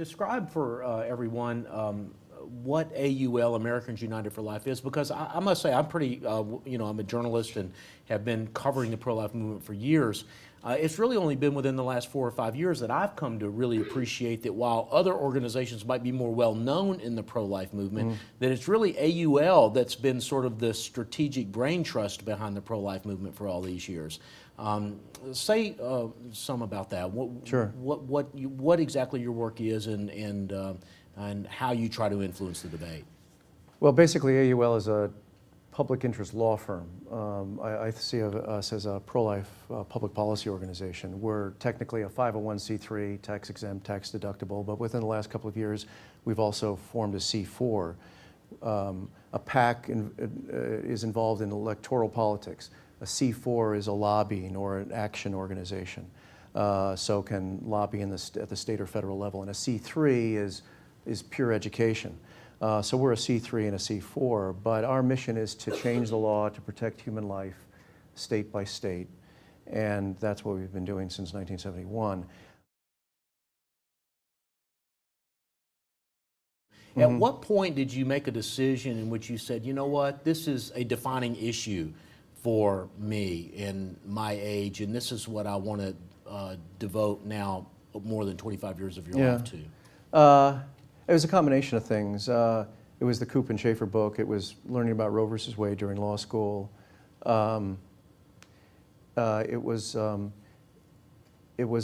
describe for everyone what AUL, Americans United for Life, is? Because I must say, I'm pretty, I'm a journalist and have been covering the pro-life movement for years. It's really only been within the last 4 or 5 years that I've come to really appreciate that while other organizations might be more well known in the pro-life movement, that it's really AUL that's been sort of the strategic brain trust behind the pro-life movement for all these years. Say some about that. Sure. What exactly your work is and how you try to influence the debate. Well, basically, AUL is a public interest law firm. I see us as a pro-life public policy organization. We're technically a 501c3, tax exempt, tax deductible, but within the last couple of years, we've also formed a C4. A PAC is involved in electoral politics. A C4 is a lobbying or an action organization, so can lobby at the state or federal level. And a C3 is pure education. So we're a C3 and a C4, but our mission is to change the law to protect human life state by state, and that's what we've been doing since 1971. At what point did you make a decision in which you said, you know what, this is a defining issue for me in my age, and this is what I want to devote now more than 25 years of your life to? It was a combination of things. It was the Coop and Schaefer book. It was learning about Roe versus Wade during law school. It was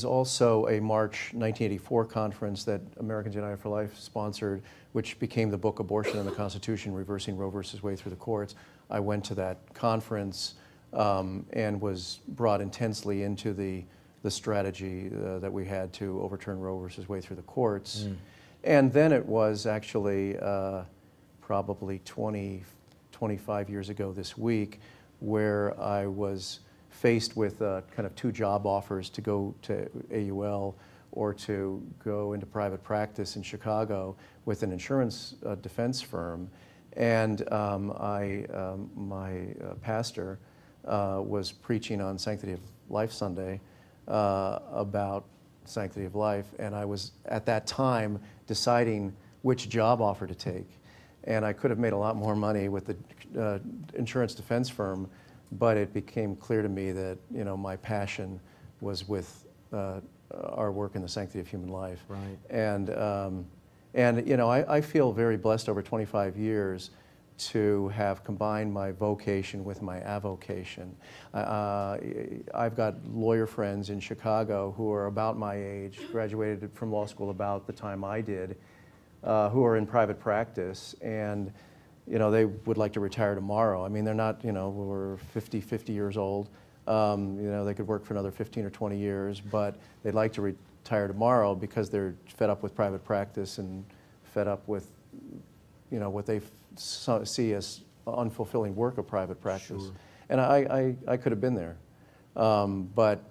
also a March 1984 conference that Americans United for Life sponsored, which became the book Abortion and the Constitution, Reversing Roe versus Wade Through the Courts. I went to that conference and was brought intensely into the strategy that we had to overturn Roe versus Wade through the courts. And then it was actually probably 25 years ago this week where I was faced with kind of 2 job offers to go to AUL or to go into private practice in Chicago with an insurance defense firm. And my pastor was preaching on Sanctity of Life Sunday about sanctity of life, and I was at that time deciding which job offer to take. And I could have made a lot more money with the insurance defense firm, but it became clear to me that my passion was with our work in the sanctity of human life. Right. And I feel very blessed over 25 years to have combined my vocation with my avocation. I've got lawyer friends in Chicago who are about my age, graduated from law school about the time I did, who are in private practice, and they would like to retire tomorrow. I mean, they're not, we're 50 years old. They could work for another 15 or 20 years, but they'd like to retire tomorrow because they're fed up with private practice and fed up with what they see as unfulfilling work of private practice. Sure. And I could have been there. But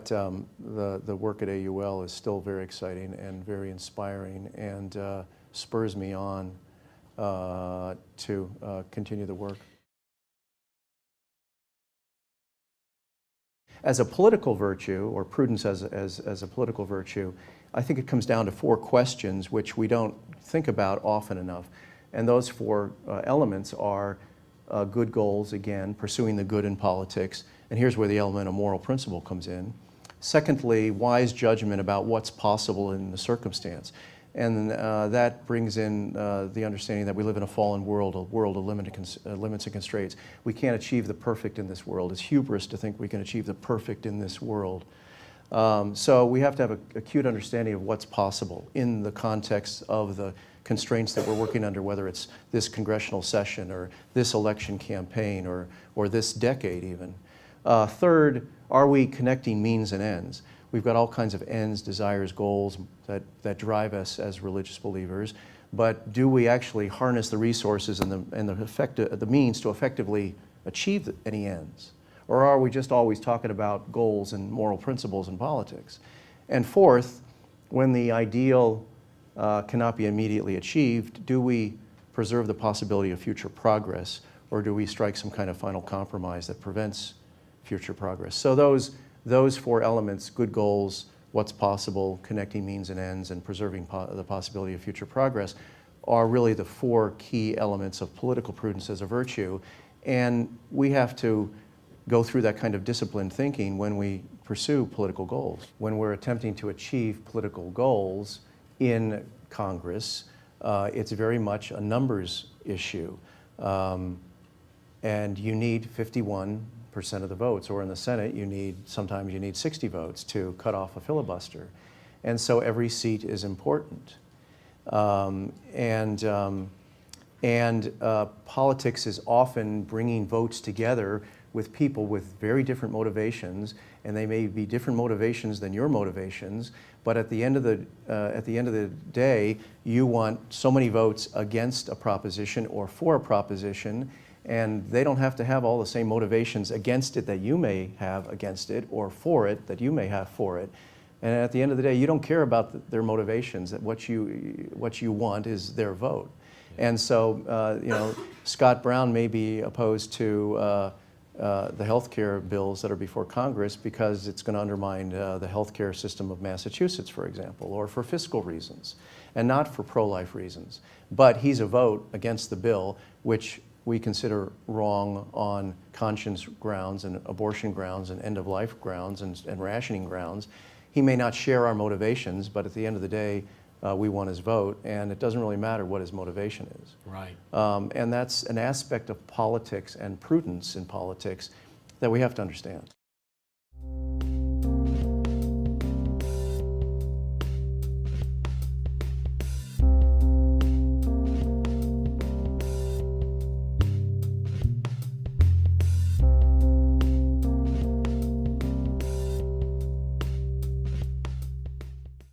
the work at AUL is still very exciting and very inspiring and spurs me on to continue the work. As a political virtue, or prudence as a political virtue, I think it comes down to 4 questions which we don't think about often enough. And those 4 elements are good goals, again, pursuing the good in politics. And here's where the element of moral principle comes in. Secondly, wise judgment about what's possible in the circumstance. And that brings in the understanding that we live in a fallen world, a world of limits and constraints. We can't achieve the perfect in this world. It's hubris to think we can achieve the perfect in this world. So we have to have an acute understanding of what's possible in the context of the constraints that we're working under, whether it's this congressional session or this election campaign or this decade even. Third, are we connecting means and ends? We've got all kinds of ends, desires, goals that drive us as religious believers, but do we actually harness the resources and the means to effectively achieve any ends? Or are we just always talking about goals and moral principles in politics? And fourth, when the ideal cannot be immediately achieved, do we preserve the possibility of future progress, or do we strike some kind of final compromise that prevents future progress? So those 4 elements, good goals, what's possible, connecting means and ends, and preserving the possibility of future progress are really the four key elements of political prudence as a virtue. And we have to go through that kind of disciplined thinking when we pursue political goals. When we're attempting to achieve political goals in Congress, it's very much a numbers issue. And you need 51% of the votes, or in the Senate, sometimes you need 60 votes to cut off a filibuster. And so every seat is important. Politics is often bringing votes together with people with very different motivations, and they may be different motivations than your motivations, but at the end of the day, you want so many votes against a proposition or for a proposition, and they don't have to have all the same motivations against it that you may have against it, or for it that you may have for it. And at the end of the day, you don't care about their motivations. That what you want is their vote. And so, Scott Brown may be opposed to the health care bills that are before Congress because it's going to undermine the health care system of Massachusetts, for example, or for fiscal reasons, and not for pro-life reasons. But he's a vote against the bill, which we consider wrong on conscience grounds and abortion grounds and end-of-life grounds and rationing grounds. He may not share our motivations, but at the end of the day, we want his vote, and it doesn't really matter what his motivation is. Right. And that's an aspect of politics and prudence in politics that we have to understand.